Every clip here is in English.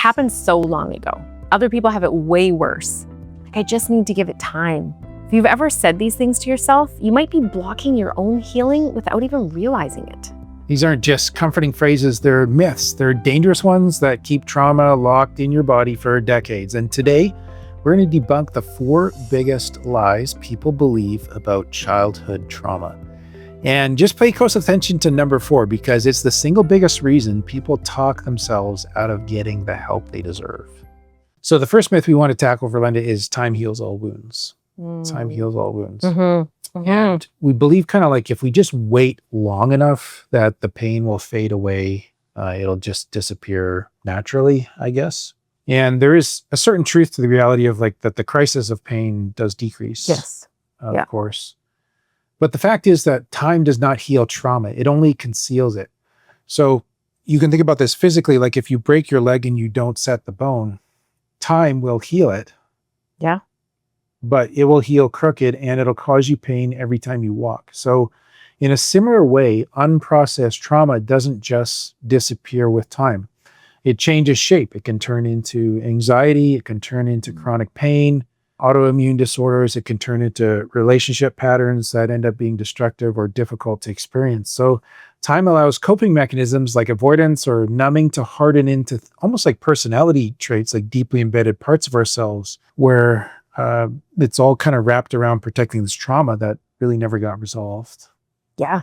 happened so long ago. Other people have it way worse. Like, I just need to give it time. If you've ever said these things to yourself, you might be blocking your own healing without even realizing it. These aren't just comforting phrases, they're myths. They're dangerous ones that keep trauma locked in your body for decades. And today, we're going to debunk the 4 biggest lies people believe about childhood trauma. And just pay close attention to number 4, because it's the single biggest reason people talk themselves out of getting the help they deserve. So the first myth we want to tackle, Verlynda, is time heals all wounds. Time heals all wounds. And we believe kind of like if we just wait long enough that the pain will fade away, it'll just disappear naturally, I guess. And there is a certain truth to the reality of like that the crisis of pain does decrease. Yes. Of course. But the fact is that time does not heal trauma. It only conceals it. So you can think about this physically, like if you break your leg and you don't set the bone, time will heal it. Yeah. But it will heal crooked and it'll cause you pain every time you walk. So in a similar way, unprocessed trauma doesn't just disappear with time. It changes shape. It can turn into anxiety. It can turn into chronic pain, autoimmune disorders. It can turn into relationship patterns that end up being destructive or difficult to experience. So time allows coping mechanisms like avoidance or numbing to harden into almost like personality traits, like deeply embedded parts of ourselves where it's all kind of wrapped around protecting this trauma that really never got resolved. Yeah.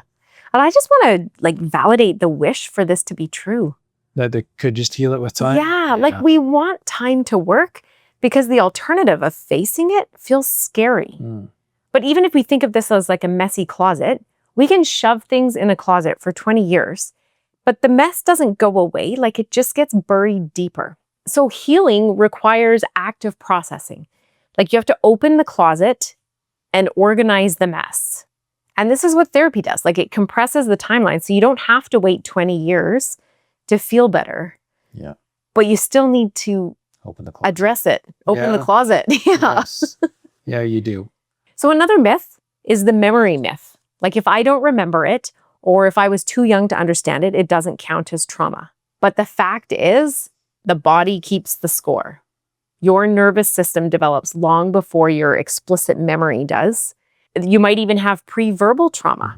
And I just want to like validate the wish for this to be true. That they could just heal it with time? Yeah, like we want time to work because the alternative of facing it feels scary. But even if we think of this as like a messy closet, we can shove things in a closet for 20 years, but the mess doesn't go away, like it just gets buried deeper. So healing requires active processing. Like you have to open the closet and organize the mess. And this is what therapy does. Like it compresses the timeline. So you don't have to wait 20 years to feel better. Yeah. But you still need to open the closet. Address it. Open the closet. Yeah. Yes. Yeah, you do. So another myth is the memory myth. Like if I don't remember it, or if I was too young to understand it, it doesn't count as trauma. But the fact is, the body keeps the score. Your nervous system develops long before your explicit memory does. You might even have pre-verbal trauma.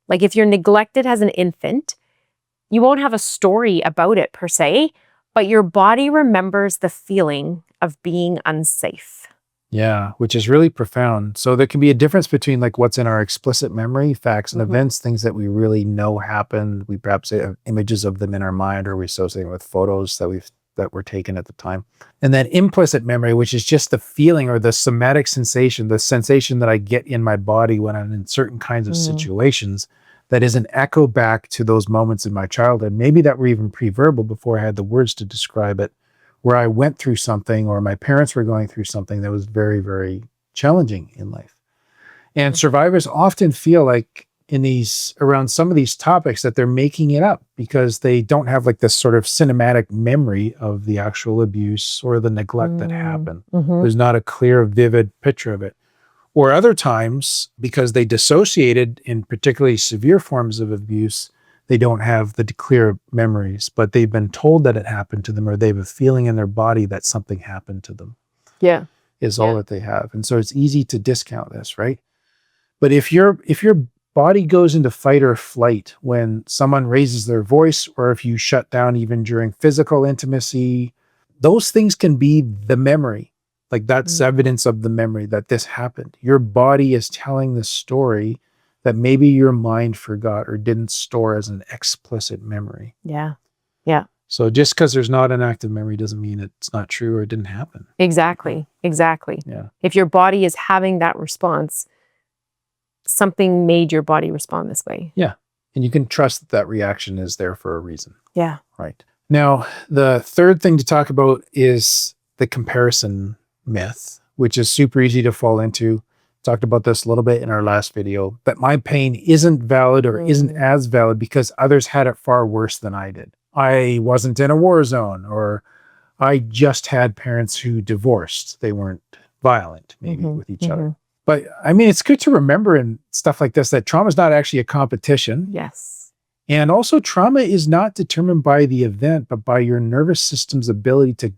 Like if you're neglected as an infant, you won't have a story about it per se, but your body remembers the feeling of being unsafe. Yeah, which is really profound. So there can be a difference between like what's in our explicit memory, facts and events, things that we really know happened. We perhaps have images of them in our mind, or we associate them with photos that were taken at the time. And then implicit memory, which is just the feeling or the somatic sensation, the sensation that I get in my body when I'm in certain kinds of situations that is an echo back to those moments in my childhood. Maybe that were even pre-verbal before I had the words to describe it, where I went through something or my parents were going through something that was very, very challenging in life. And survivors often feel like around some of these topics that they're making it up because they don't have like this sort of cinematic memory of the actual abuse or the neglect that happened. There's not a clear, vivid picture of it. Or other times, because they dissociated in particularly severe forms of abuse, they don't have the clear memories, but they've been told that it happened to them, or they have a feeling in their body that something happened to them. Yeah. Is all that they have. And so it's easy to discount this, right? But if your body goes into fight or flight when someone raises their voice, or if you shut down even during physical intimacy, those things can be the memory. Like that's evidence of the memory that this happened. Your body is telling the story that maybe your mind forgot or didn't store as an explicit memory. Yeah. Yeah. So just because there's not an active memory doesn't mean it's not true or it didn't happen. Exactly. Exactly. Yeah. If your body is having that response, something made your body respond this way. Yeah. And you can trust that that reaction is there for a reason. Yeah. Right. Now, the third thing to talk about is the comparison myth, which is super easy to fall into. Talked about this a little bit in our last video, that my pain isn't valid or isn't as valid because others had it far worse than I did. I wasn't in a war zone, or I just had parents who divorced. They weren't violent, maybe, with each other. But I mean, it's good to remember in stuff like this that trauma is not actually a competition. Yes. And also trauma is not determined by the event, but by your nervous system's ability to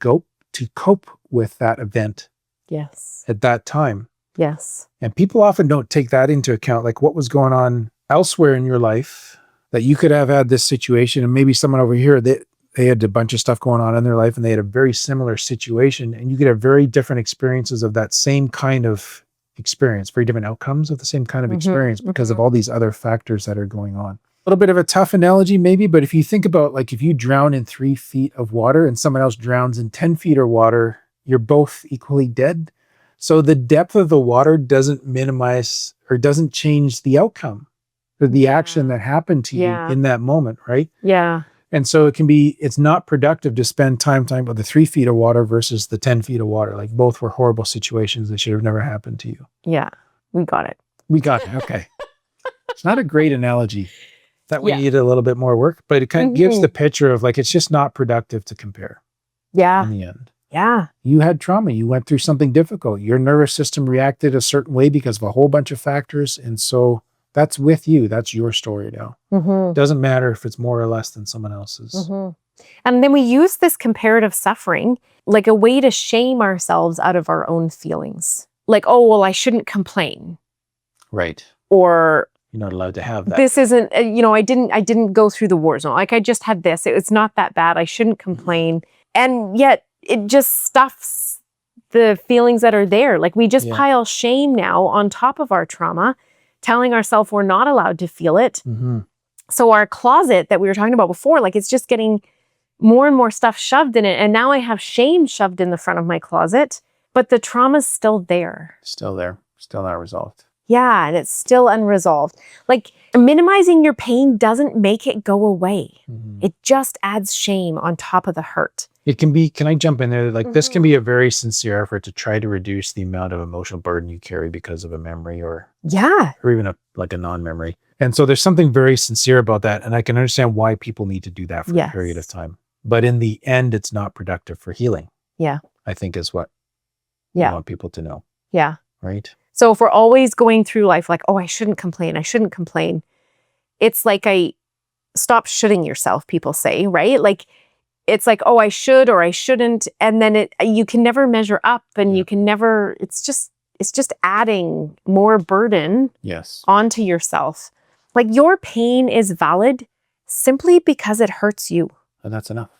cope with that event Yes. at that time. Yes. And people often don't take that into account, like what was going on elsewhere in your life, that you could have had this situation, and maybe someone over here, they had a bunch of stuff going on in their life and they had a very similar situation, and you could have very different experiences of that same kind of experience, very different outcomes of the same kind of experience because of all these other factors that are going on. A little bit of a tough analogy maybe, but if you think about, like, if you drown in 3 feet of water and someone else drowns in 10 feet of water, you're both equally dead. So the depth of the water doesn't minimize or doesn't change the outcome or the action that happened to you in that moment, right? Yeah. And so it's not productive to spend time with the 3 feet of water versus the 10 feet of water. Like, both were horrible situations that should have never happened to you. Yeah. We got it. We got it. Okay. It's not a great analogy. That we need a little bit more work, but it kind of gives the picture of, like, it's just not productive to compare. Yeah. In the end. Yeah. You had trauma. You went through something difficult. Your nervous system reacted a certain way because of a whole bunch of factors. And so that's with you. That's your story now. Doesn't matter if it's more or less than someone else's. And then we use this comparative suffering like a way to shame ourselves out of our own feelings. Like, oh, well, I shouldn't complain. Right. Or you're not allowed to have that. This isn't, I didn't go through the war zone. Like, I just had this. It's not that bad. I shouldn't complain. And yet it just stuffs the feelings that are there. Like, we just pile shame now on top of our trauma, telling ourselves we're not allowed to feel it. So our closet that we were talking about before, like, it's just getting more and more stuff shoved in it. And now I have shame shoved in the front of my closet, but the trauma's still there. Still there. Still not resolved. Yeah, and it's still unresolved. Like, minimizing your pain doesn't make it go away. It just adds shame on top of the hurt. It can be, can I jump in there? Like, this can be a very sincere effort to try to reduce the amount of emotional burden you carry because of a memory or even a non-memory. And so there's something very sincere about that. And I can understand why people need to do that for a period of time. But in the end, it's not productive for healing. Yeah. I think is what I want people to know. Yeah. Right. So if we're always going through life like, oh, I shouldn't complain. It's like stop shoulding yourself, people say, right? Like, it's like, oh, I should or I shouldn't. And then you can never measure up and you can never, it's just adding more burden onto yourself. Like, your pain is valid simply because it hurts you. And that's enough.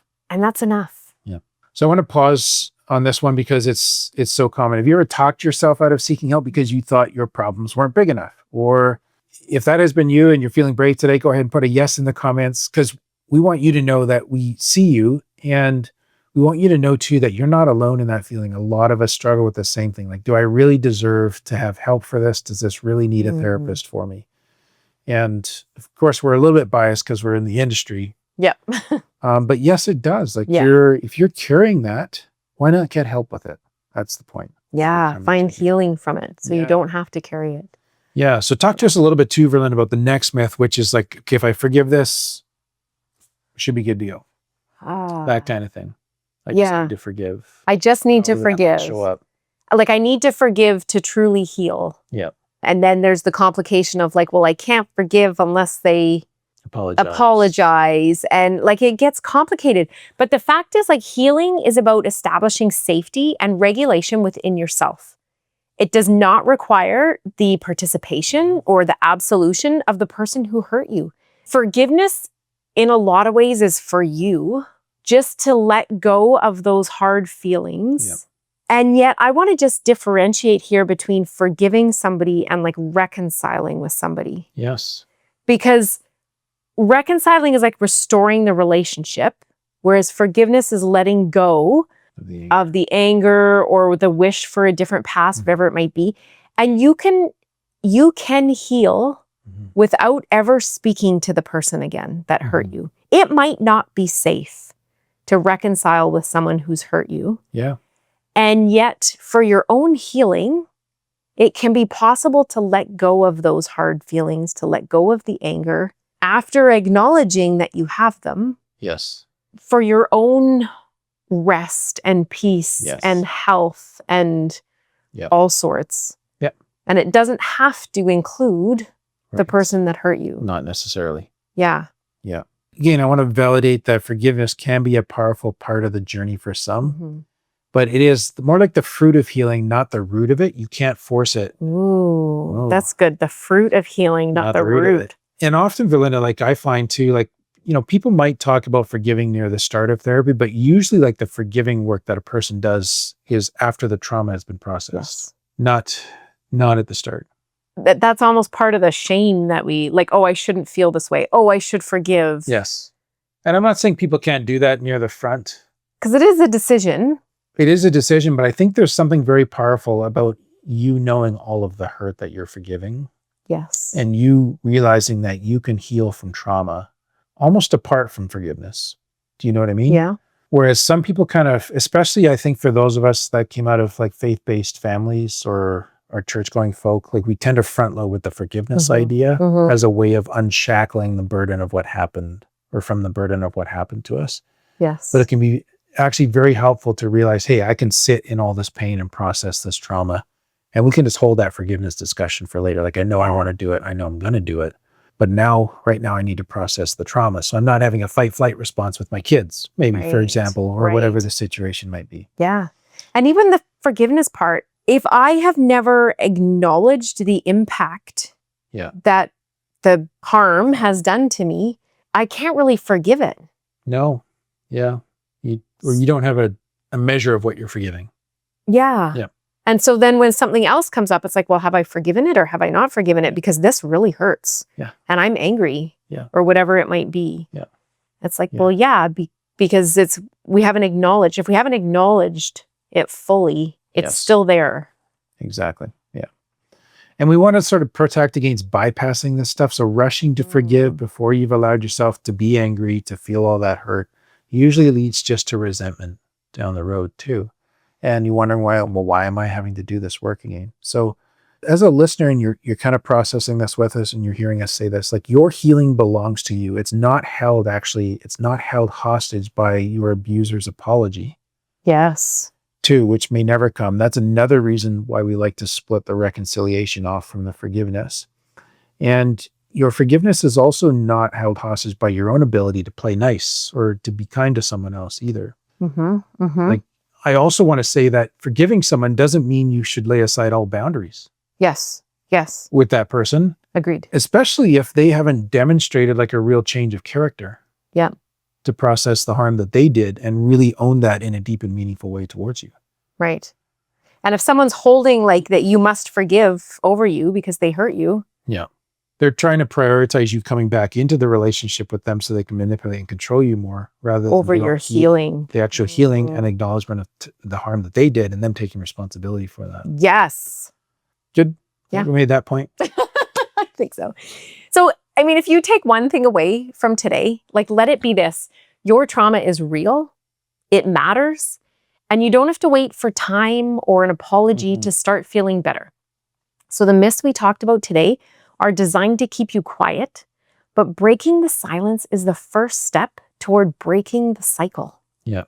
Yeah. So I want to pause on this one because it's so common. Have you ever talked yourself out of seeking help because you thought your problems weren't big enough? Or if that has been you and you're feeling brave today, go ahead and put a yes in the comments, because we want you to know that we see you, and we want you to know too that you're not alone in that feeling. A lot of us struggle with the same thing. Like, do I really deserve to have help for this? Does this really need a therapist for me? And of course, we're a little bit biased because we're in the industry. Yep. But yes, it does. Like, if you're carrying that, why not get help with it? That's the point. Yeah. Find healing from it so you don't have to carry it. Yeah. So talk to us a little bit too, Verlynda, about the next myth, which is like, okay, if I forgive this, I should be good to go. That kind of thing. I just need to forgive. I just need to forgive. Show up. Like, I need to forgive to truly heal. Yeah. And then there's the complication of like, well, I can't forgive unless they apologize. And like, it gets complicated. But the fact is, like, healing is about establishing safety and regulation within yourself. It does not require the participation or the absolution of the person who hurt you. Forgiveness, in a lot of ways, is for you just to let go of those hard feelings. Yep. And yet I want to just differentiate here between forgiving somebody and like reconciling with somebody. Yes. Because reconciling is like restoring the relationship, whereas forgiveness is letting go of the anger or the wish for a different past, whatever it might be. And you can heal without ever speaking to the person again that hurt you. It might not be safe to reconcile with someone who's hurt you. Yeah. And yet, for your own healing, it can be possible to let go of those hard feelings, to let go of the anger after acknowledging that you have them. Yes. For your own rest and peace and health and all sorts. Yep. And it doesn't have to include the person that hurt you. Not necessarily. Yeah. Yeah. Again, I want to validate that forgiveness can be a powerful part of the journey for some, but it is more like the fruit of healing, not the root of it. You can't force it. Ooh, that's good. The fruit of healing, not the root of it. And often, Verlynda, like I find too, like, people might talk about forgiving near the start of therapy, but usually like the forgiving work that a person does is after the trauma has been processed, not at the start. That's almost part of the shame that we like, oh, I shouldn't feel this way. Oh, I should forgive. Yes. And I'm not saying people can't do that near the front. Because it is a decision. It is a decision, but I think there's something very powerful about you knowing all of the hurt that you're forgiving. Yes. And you realizing that you can heal from trauma almost apart from forgiveness. Do you know what I mean? Yeah. Whereas some people kind of, especially I think for those of us that came out of like faith-based families or church-going folk, like we tend to front load with the forgiveness idea as a way of unshackling the burden of what happened or from the burden of what happened to us. Yes. But it can be actually very helpful to realize, hey, I can sit in all this pain and process this trauma. And we can just hold that forgiveness discussion for later. Like, I know I want to do it. I know I'm going to do it. But right now I need to process the trauma. So I'm not having a fight-flight response with my kids, maybe, for example, or whatever the situation might be. Yeah. And even the forgiveness part, if I have never acknowledged the impact that the harm has done to me, I can't really forgive it. No. Yeah. You don't have a measure of what you're forgiving. Yeah. Yeah. And so then when something else comes up, it's like, well, have I forgiven it or have I not forgiven it? Because this really hurts. Yeah. And I'm angry. Yeah. Or whatever it might be. Yeah. It's like, well, yeah, because we haven't acknowledged. If we haven't acknowledged it fully, it's still there. Exactly. Yeah. And we want to sort of protect against bypassing this stuff. So rushing to forgive before you've allowed yourself to be angry, to feel all that hurt, usually leads just to resentment down the road too. And you're wondering why am I having to do this work again? So as a listener, and you're kind of processing this with us and you're hearing us say this, like, your healing belongs to you. It's not held hostage by your abuser's apology. Yes. Too, which may never come. That's another reason why we like to split the reconciliation off from the forgiveness. And your forgiveness is also not held hostage by your own ability to play nice or to be kind to someone else either. Like, I also want to say that forgiving someone doesn't mean you should lay aside all boundaries. Yes. Yes. With that person. Agreed. Especially if they haven't demonstrated like a real change of character. Yeah. To process the harm that they did and really own that in a deep and meaningful way towards you. Right. And if someone's holding like that you must forgive over you because they hurt you. Yeah. They're trying to prioritize you coming back into the relationship with them so they can manipulate and control you more rather over than your healing. The actual healing and acknowledgement of the harm that they did and them taking responsibility for that. Yes. Good. Yeah. We made that point. I think so. So, I mean, if you take one thing away from today, like, let it be this: your trauma is real, it matters, and you don't have to wait for time or an apology to start feeling better. So the myths we talked about today are designed to keep you quiet, but breaking the silence is the first step toward breaking the cycle. Yeah.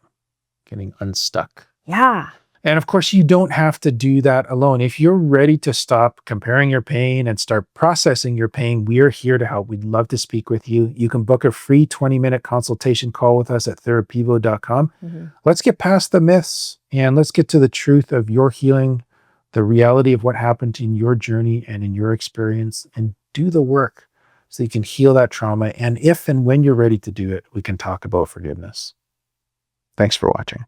Getting unstuck. Yeah. And of course, you don't have to do that alone. If you're ready to stop comparing your pain and start processing your pain, we are here to help. We'd love to speak with you. You can book a free 20-minute consultation call with us at therapivo.com. Let's get past the myths and let's get to the truth of your healing, the reality of what happened in your journey and in your experience, and do the work so you can heal that trauma. And if and when you're ready to do it, we can talk about forgiveness. Thanks for watching.